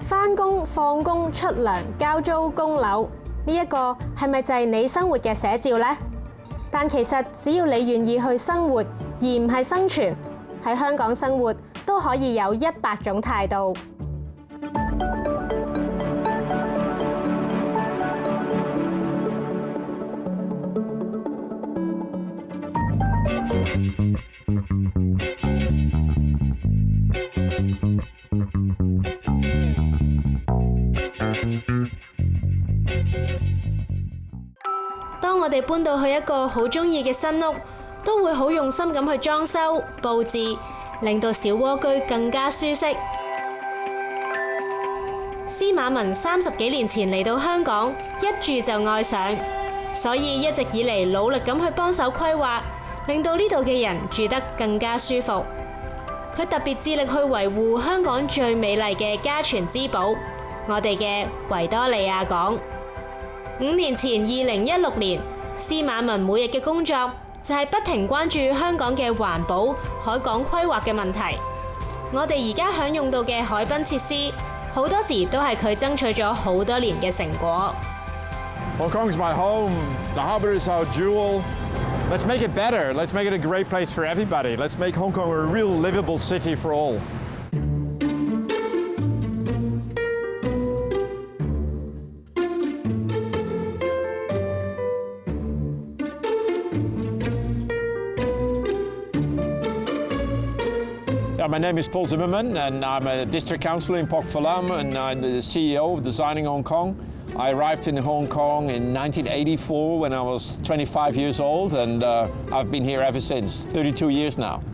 返工、放工、出糧、交租、供樓，呢一個係咪就係你生活嘅寫照呢？但其實只要你願意去生活，而唔係生存，喺香港生活都可以有100種態度。當我哋搬到去一個好鍾意嘅新屋，都會好用心咁去裝修、佈置，令到小窩居更加舒適。司馬文30幾年前嚟到香港，一住就愛上，所以一直以嚟努力咁去幫手規劃，令到呢度嘅人住得更加舒服。佢特別致力去維護香港最美麗嘅家傳之寶，我哋嘅維多利亞港。5年前2016年，司馬文每日嘅工作就係不停關注香港嘅環保、海港規劃嘅問題。我哋而家享用到嘅海濱設施，好多時都係佢爭取咗好多年嘅成果。Hong Kong is my home. The harbour is our jewel. Let's make it better. Let's make it a great place for everybody. Let's make Hong Kong a real livable city for all. My name is Paul Zimmerman, and I'm a district councillor in Pok Phalam, and I'm the CEO of Designing Hong Kong. I arrived in Hong Kong in 1984 when I was 25 years old, and I've been here ever since, 32 years now.「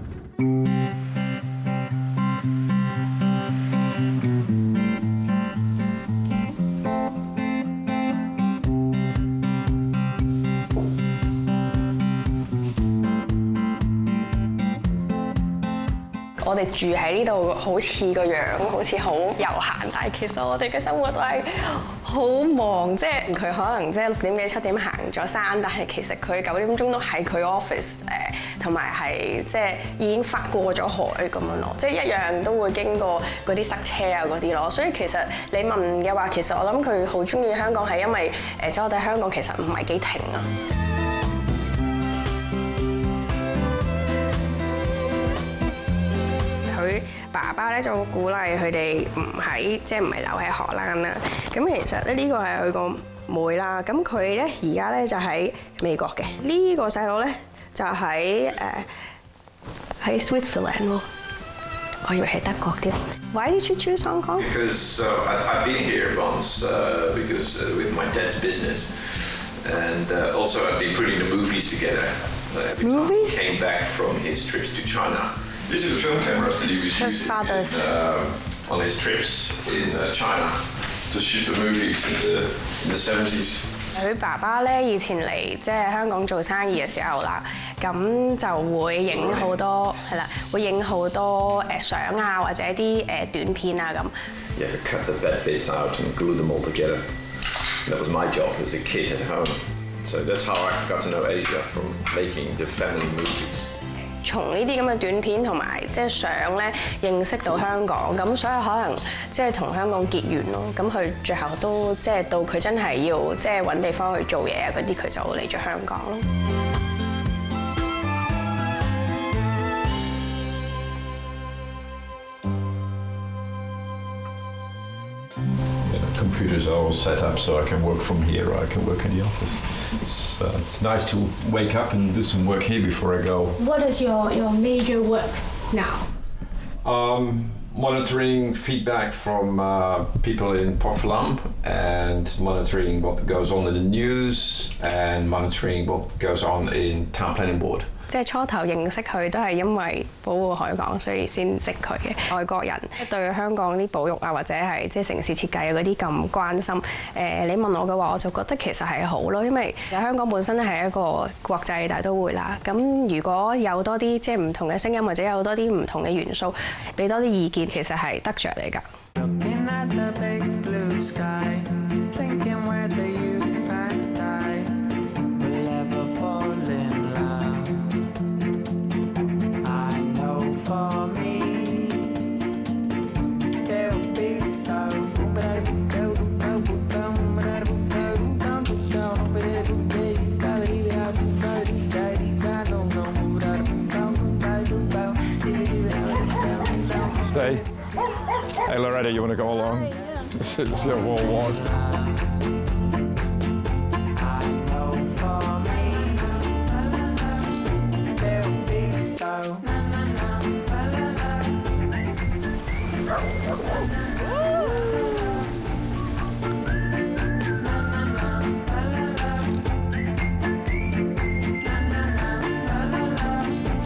我哋住喺呢度好似個樣好似好悠閒，但係其實我哋嘅生活都係好忙，即係佢可能即係6點幾7點行咗山，但係其實佢9點鐘都喺佢 office 同埋係即係已經過咗海咁樣咯，即係一樣都會經過嗰啲塞車啊嗰啲咯。所以其實你問嘅話，其實我諗佢好中意香港係因為即係我哋香港其實唔係幾停啊。佢爸爸咧就鼓勵佢哋唔係留喺荷蘭啦。咁其實咧呢個係佢個妹啦。咁佢咧而家咧就喺美國嘅。呢個細佬咧就喺Switzerland 喎。我以為係德國添。Why did you choose Hong Kong? Because I've been here once because with my dad's business, and also I've been putting the movies together. Every time he came back from his trips to China. This is a film camera that he was using on his trips in China to shoot the movies in the 70s. 佢爸爸咧以前嚟即係香港做生意嘅時候啦，咁就會影好多係啦，會影好多相啊或者啲短片啊咁。You have to cut the bad bits out and glue them all together. That was my job as a kid at home. So that's how I got to know Asia from making the family movies. 從呢啲咁嘅短片同埋即係相咧，認識到香港，咁所以可能即係同香港結緣咯。咁佢最後都即係到佢真係要即係揾地方去做嘢啊嗰啲，佢就嚟咗香港咯。Computers are all set up so I can work from here or I can work in the office. It's nice to wake up and do some work here before I go. What is your major work now? Monitoring feedback from people in Pok Phalam and monitoring what goes on in the news and monitoring what goes on in Town Planning Board. 即係初頭認識佢都係因為保護海港，所以先識佢嘅。外國人對香港啲保育啊，或者係即係城市設計啊嗰啲咁關心，你問我嘅話，我就覺得其實係好咯，因為香港本身係一個國際大都會啦。咁如果有多啲即係唔同嘅聲音，或者有多啲唔同嘅元素，俾多啲意見，其實係得着嚟㗎。For me, there'll be so stay? Hey, Loretta, you want to go along? This is a World War.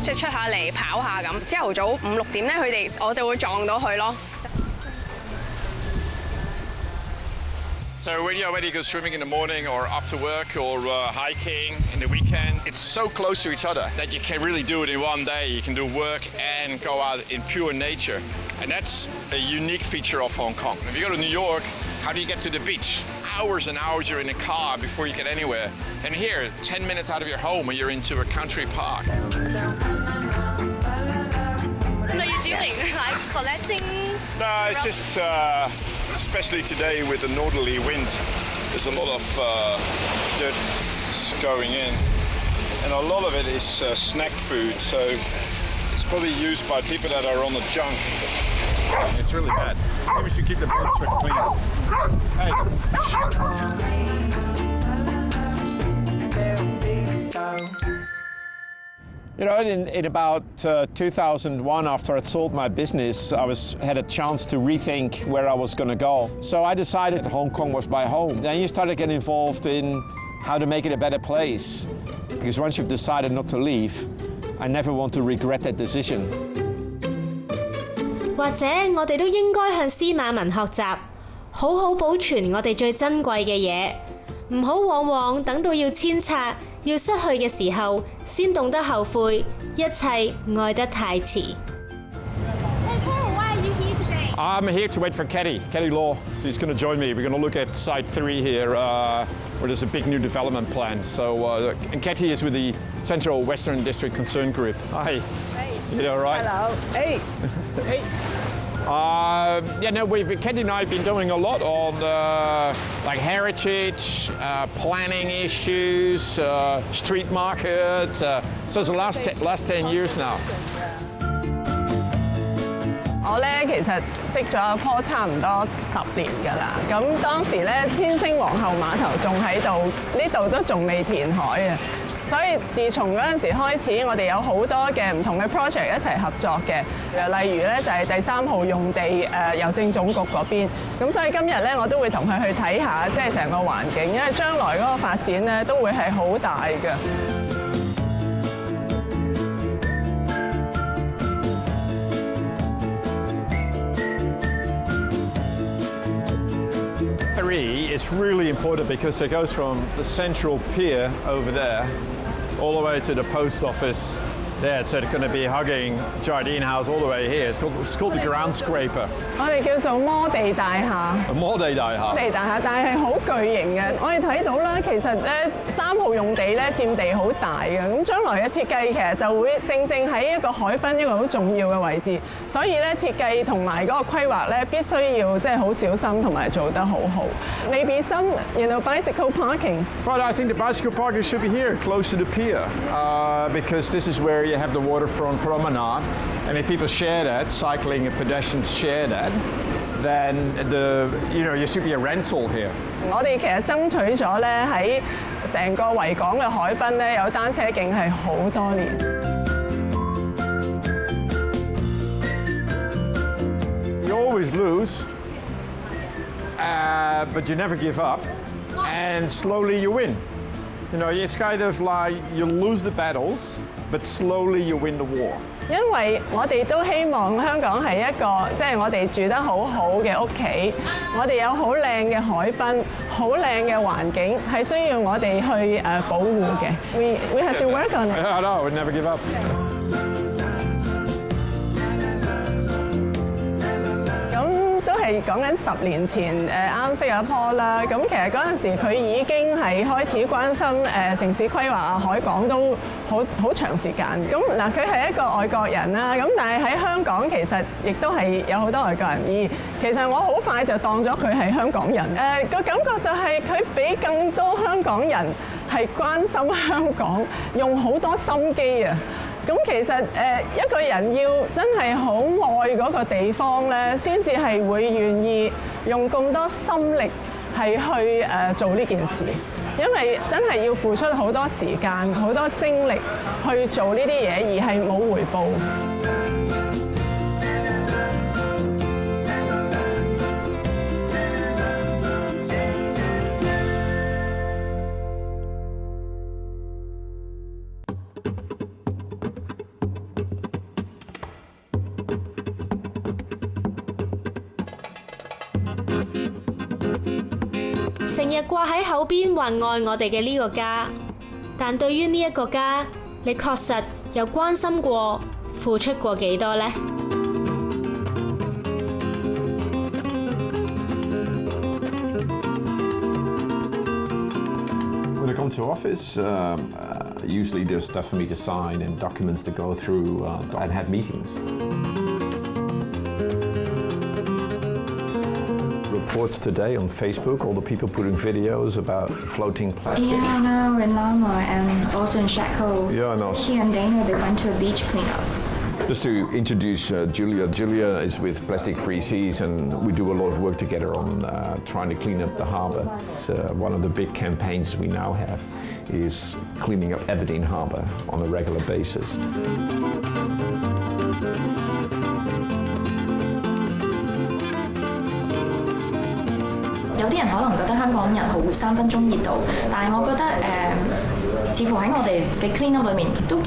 即係出下嚟跑下咁，朝頭早5、6點咧，我就會撞到佢咯。 So when you're ready to go swimming in the morning or after work or hiking in the weekends, it's so close to each other that you can really do it in one day. You can do work and go out in pure nature. And that's a unique feature of Hong Kong. If you go to New York, how do you get to the beach? Hours and hours you're in a car before you get anywhere. And here, 10 minutes out of your home and you're into a country park. What are you doing? Like collecting? No, it's just, especially today with the northerly wind, there's a lot of dirt going in. And a lot of it is snack food, so it's probably used by people that are on the junk. It's really bad. Maybe we should keep the boat clean. Hey. You know, in about 2001, after I'd sold my business, I had a chance to rethink where I was going to go. So I decided Hong Kong was my home. Then you started getting involved in how to make it a better place. Because once you've decided not to leave, I never want to regret that decision. 或者我哋都應該向司馬文學習，好好保存我哋最珍貴嘅嘢，唔好往往等到要遷拆、要失去嘅時候，先懂得後悔，一切愛得太遲。I'm here to wait for Katie Law. She's going to join me. We're going to look at Site 3 here, where there's a big new development plan. So, and Katie is with the Central Western District Concern Group. Hi. Hey. You all right? Hello. Hey. Hey. Yeah, no, Katie and I have been doing a lot on like heritage, planning issues, street markets. So it's the last 10 years now. 我咧其實識咗阿坡差唔多10年㗎啦，咁當時咧天星皇后碼頭仲喺度，呢度都仲未填海啊，所以自從嗰陣時開始，我哋有好多嘅唔同嘅 project 一齊合作嘅，例如咧就係第3號用地郵政總局嗰邊，咁所以今日咧我都會同佢去睇下，即係成個環境，因為將來嗰個發展咧都會係好大嘅。It's really important because it goes from the central pier over there all the way to the post office there. So it's going to be hugging Jardine House all the way here. It's called the Ground Scraper. 我哋叫做摩地大廈。摩地大廈。摩地大廈，但係好巨型嘅。我哋睇到啦，其實咧3號用地咧佔地好大嘅。咁將來嘅設計其實就會正喺一個海濱一個好重要嘅位置，所以咧設計同埋嗰個規劃咧必須要即係好小心同埋做得好好。Maybe some, bicycle parking. But I think the bicycle parking should be here, close to the pier, because this is where you have the waterfront promenade, and if people share that, cycling and pedestrians share that, then there should be a rental here. 我哋其實爭取咗咧喺成個維港嘅海濱咧有單車徑係好多年。You always lose, but you never give up, and slowly you win. It's kind of like you lose the battles, but slowly you win the war. 因為我哋都希望香港係一個即係我哋住得好好嘅屋企，我哋有好靚嘅海濱、好靚嘅環境，係需要我哋去保護嘅。We have to work on it. I know, we never give up. 係講緊10年前啱識阿坡啦，咁其實嗰陣時佢已經係開始關心城市規劃啊、海港都好長時間。咁嗱，佢係一個外國人啦，咁但係喺香港其實亦都係有好多外國人，而其實我好快就當咗佢係香港人。個感覺就係佢比更多香港人係關心香港，用好多心機啊！咁其實一個人要真係好愛嗰個地方咧，先至係會願意用咁多心力係去做呢件事，因為真係要付出好多時間、好多精力去做呢啲嘢，而係冇回報。成日掛喺口邊話愛我哋嘅呢個家，但對於呢一個家，你確實有關心過、付出過幾多呢？ When I come to office, usually there's stuff for me to sign and documents to go through and have meetings. Reports today on Facebook, all the people putting videos about floating plastic. Yeah, I know, in Lama and also in Shako. Yeah, I know. She and Dana, they went to a beach cleanup. Just to introduce Julia. Julia is with Plastic Free Seas, and we do a lot of work together on trying to clean up the harbour. So one of the big campaigns we now have is cleaning up Aberdeen Harbour on a regular basis. 有啲人可能覺得香港人好三分鐘熱度，但係我覺得似乎喺我哋嘅 clean up 裏面都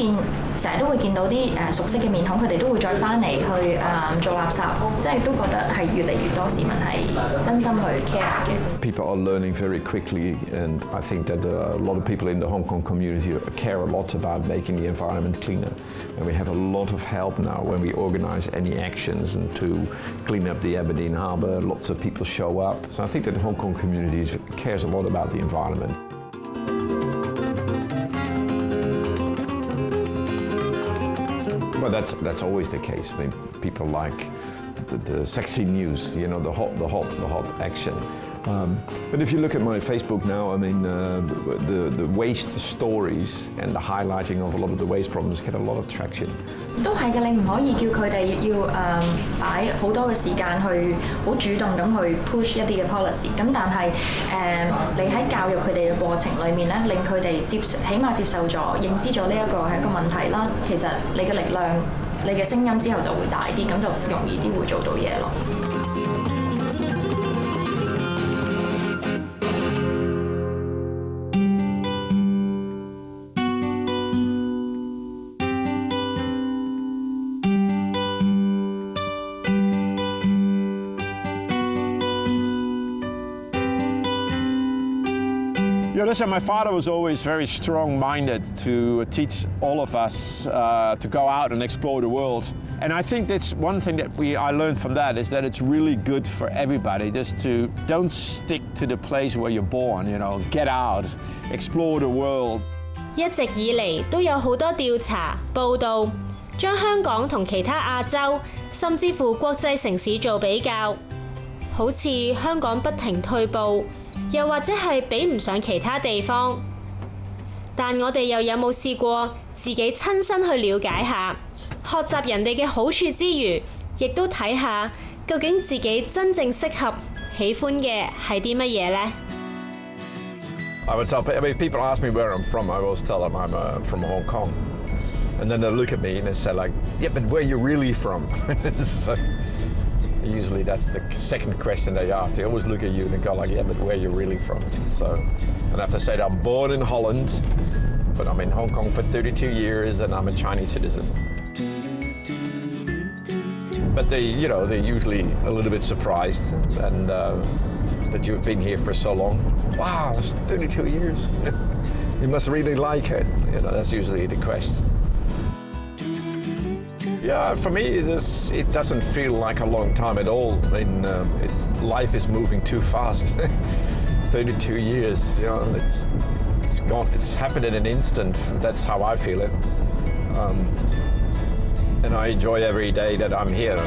成日都會見到啲熟悉嘅面孔，佢哋都會再翻嚟去做垃圾，即係都覺得係越嚟越多市民係真心去 care 嘅。People are learning very quickly, and I think that a lot of people in the Hong Kong community care a lot about making the environment cleaner. And we have a lot of help now when we organize any actions and to clean up the Aberdeen Harbour. Lots of people show up. So I think that the Hong Kong community cares a lot about the environment. Well, that's always the case. I mean, people like the sexy news, you know, the hot action. But if you look at my Facebook now, I mean, the waste stories and the highlighting of a lot of the waste problems get a lot of traction. 都係嘅，你唔可以叫佢哋要擺好多嘅時間去好主動咁去 push 一啲嘅 policy。咁但係你喺教育佢哋嘅過程裏面咧，令佢哋起碼接受咗、認知咗呢一個係一個問題啦。其實你嘅力量、你嘅聲音之後就會大啲，咁就容易啲會做到嘢咯。Yeah, listen, my father was always very strong-minded to teach all of us to go out and explore the world. And I think that's one thing that I learned from that is that it's really good for everybody just to don't stick to the place where you're born, you know, get out, explore the world. 一直以嚟都有好多調查報導，將香港同其他亞洲甚至乎國際城市做比較，好似香港不停退步。又或者係比唔上其他地方，但我哋又有冇試過自己親身去了解下，學習人哋嘅好處之餘，亦都睇下究竟自己真正適合、喜歡嘅係啲乜嘢呢？ I would tell, I mean, people ask me where I'm from. I always tell them I'm from Hong Kong, and then they look at me and they say like, "Yeah, but where are you really from?" So, usually that's the second question they ask. They always look at you and they go like, yeah, but where are you really from? So, and I have to say that I'm born in Holland, but I'm in Hong Kong for 32 years and I'm a Chinese citizen. But they're usually a little bit surprised and that you've been here for so long. Wow, that's 32 years. You must really like it. You know, that's usually the question. Yeah, for me, it doesn't feel like a long time at all. I mean, life is moving too fast. 32 years, you know, it's gone. It's happened in an instant. That's how I feel it. And I enjoy every day that I'm here.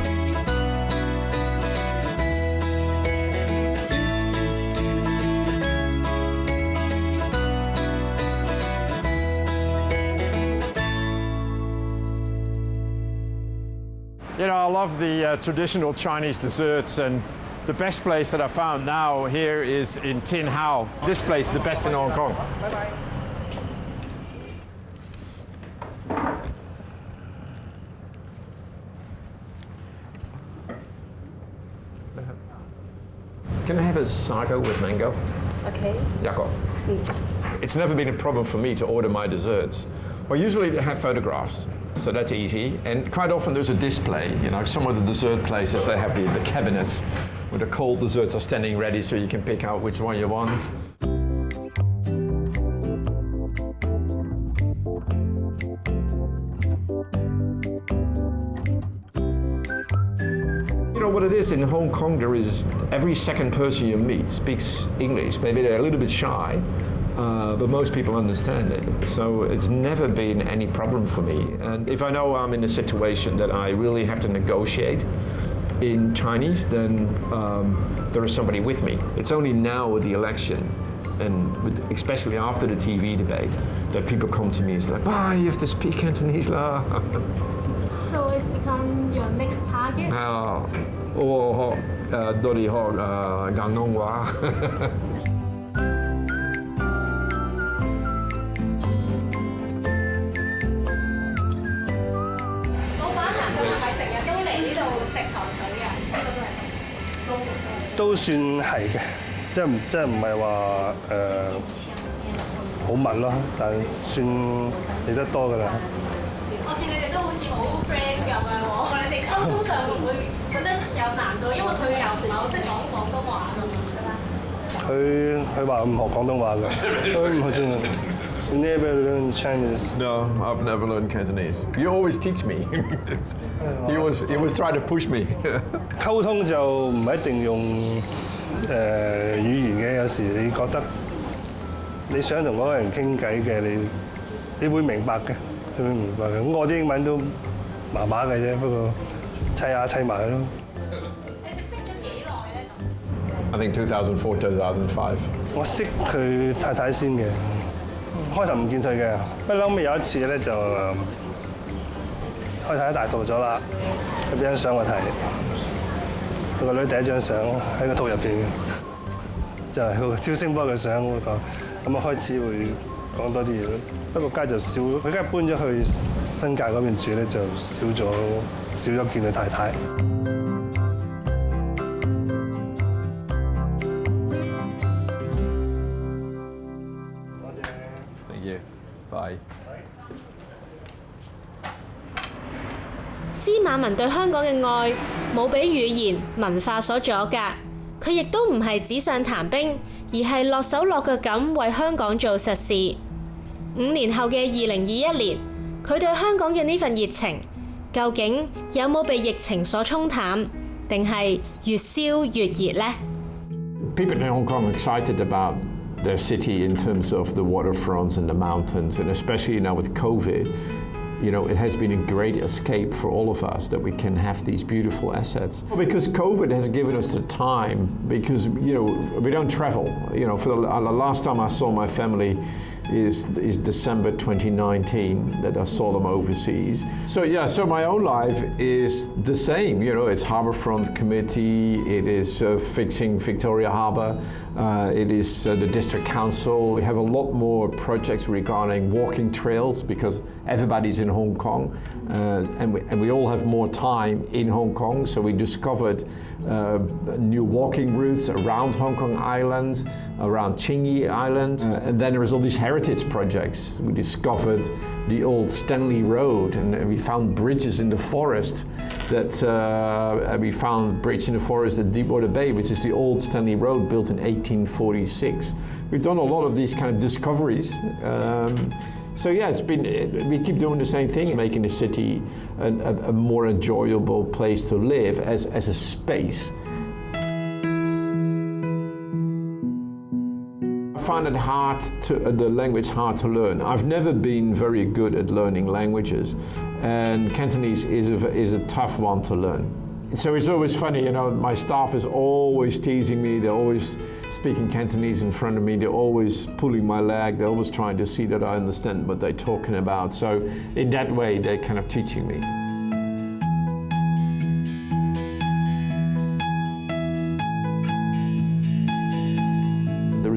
love the traditional Chinese desserts, and the best place that I found now here is in Tin Hau. This place is the best in Hong Kong. Can I have a sago with mango? OK。 Yako. It's never been a problem for me to order my desserts. Well, usually they have photographs, so that's easy. And quite often there's a display. You know, some of the dessert places, they have the cabinets where the cold desserts are standing ready so you can pick out which one you want. You know what it is, in Hong Kong there is, every second person you meet speaks English. Maybe they're a little bit shy, but most people understand it. So it's never been any problem for me. And if I know I'm in a situation that I really have to negotiate in Chinese, then there is somebody with me. It's only now with the election, and especially after the TV debate, that people come to me and say, "Ah, you have to speak Cantonese lah." So it's become your next target? 我學多啲學廣東話。老闆娘佢係咪成日都嚟呢度食糖水嘅？呢個都係都算係嘅，即係唔係話好密咯，但係算嚟得多㗎啦。我見你哋都好似好 friend 咁樣喎，你哋溝通上會唔會覺得有難度？因為佢又唔係好識講廣東話咁㗎啦。佢話唔學廣東話㗎，佢唔學真係。You never learn Chinese? No, I've never learned Cantonese. You always teach me. he was trying to push me. 溝通就唔一定用語言嘅，有時你覺得你想同嗰個人傾偈嘅，你會明白嘅。會明白嘅，咁我啲英文都麻麻嘅啫，不過砌下砌埋咯。你哋識咗幾耐咧？咁 I think 2004, 2005. 我識佢太太先嘅，開頭唔見佢嘅，不嬲尾有一次咧就佢太太大肚咗啦，佢俾張相我睇，佢個女第一張相喺個肚入邊嘅，就係個超聲波嘅相嗰個，咁啊開始會講多啲嘢咯。不過街就少，佢而家搬咗去新界嗰邊住咧，就少咗見佢太太。Thank you. Bye. 司馬文對香港嘅愛冇俾語言文化所阻隔，佢亦都唔係紙上談兵，而係落手落腳咁為香港做實事。5年後嘅2021年，佢對香港嘅呢份熱情，究竟有冇被疫情所沖淡，定係越燒越熱呢？ People in Hong Kong are excited about their city in terms of the waterfronts and the mountains, and especially now with COVID, you know, it has been a great escape for all of us that we can have these beautiful assets. Because COVID has given us the time, because, you know, we don't travel. You know, for the last time I saw my family is December 2019 that I saw them overseas. So yeah, so my own life is the same. You know, it's Harbourfront Committee, it is fixing Victoria Harbour, it is the District Council. We have a lot more projects regarding walking trails because everybody's in Hong Kong, and we all have more time in Hong Kong. So we discovered new walking routes around Hong Kong Island, around Chinyi Island, and then there was all these heritage projects. We discovered the old Stanley Road, and we found bridges in the forest. We found a bridge in the forest at Deepwater Bay, which is the old Stanley Road built in 1846. We've done a lot of these kind of discoveries. So yeah, we keep doing the same thing, making the city a more enjoyable place to live as a space. I find it the language hard to learn. I've never been very good at learning languages, and Cantonese is a tough one to learn. So it's always funny, you know, my staff is always teasing me, they're always speaking Cantonese in front of me, they're always pulling my leg, they're always trying to see that I understand what they're talking about. So in that way, they're kind of teaching me.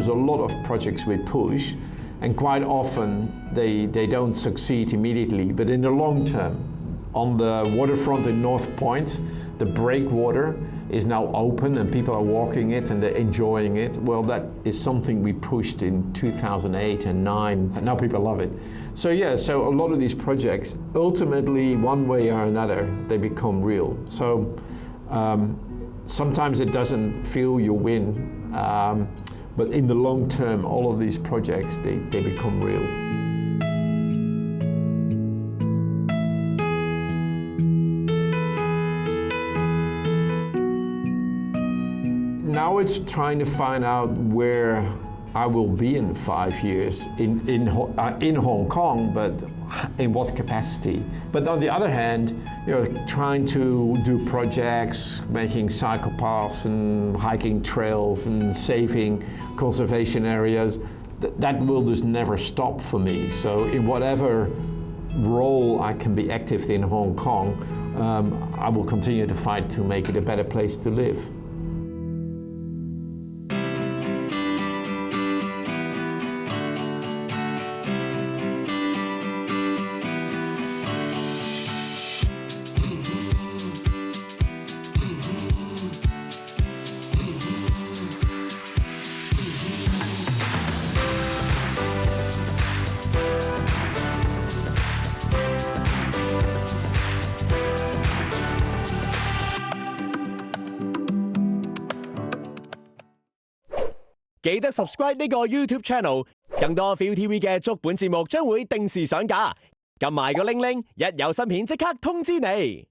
there's a lot of projects we push, and quite often they don't succeed immediately, but in the long term, on the waterfront in North Point, the breakwater is now open and people are walking it and they're enjoying it. Well, that is something we pushed in 2008 and 2009, and now people love it. So yeah, so a lot of these projects, ultimately, one way or another, they become real. So sometimes it doesn't feel you win, but in the long term, all of these projects, they become real. Now it's trying to find out where I will be in 5 years in Hong Kong, but in what capacity. But on the other hand, trying to do projects, making cycle paths and hiking trails and saving conservation areas, that will just never stop for me. So in whatever role I can be active in Hong Kong, I will continue to fight to make it a better place to live.記得 subscribe 呢個 YouTube channel， 更多 ViuTV 嘅足本節目將會定時上架，撳埋個鈴鈴，一有新片即刻通知你。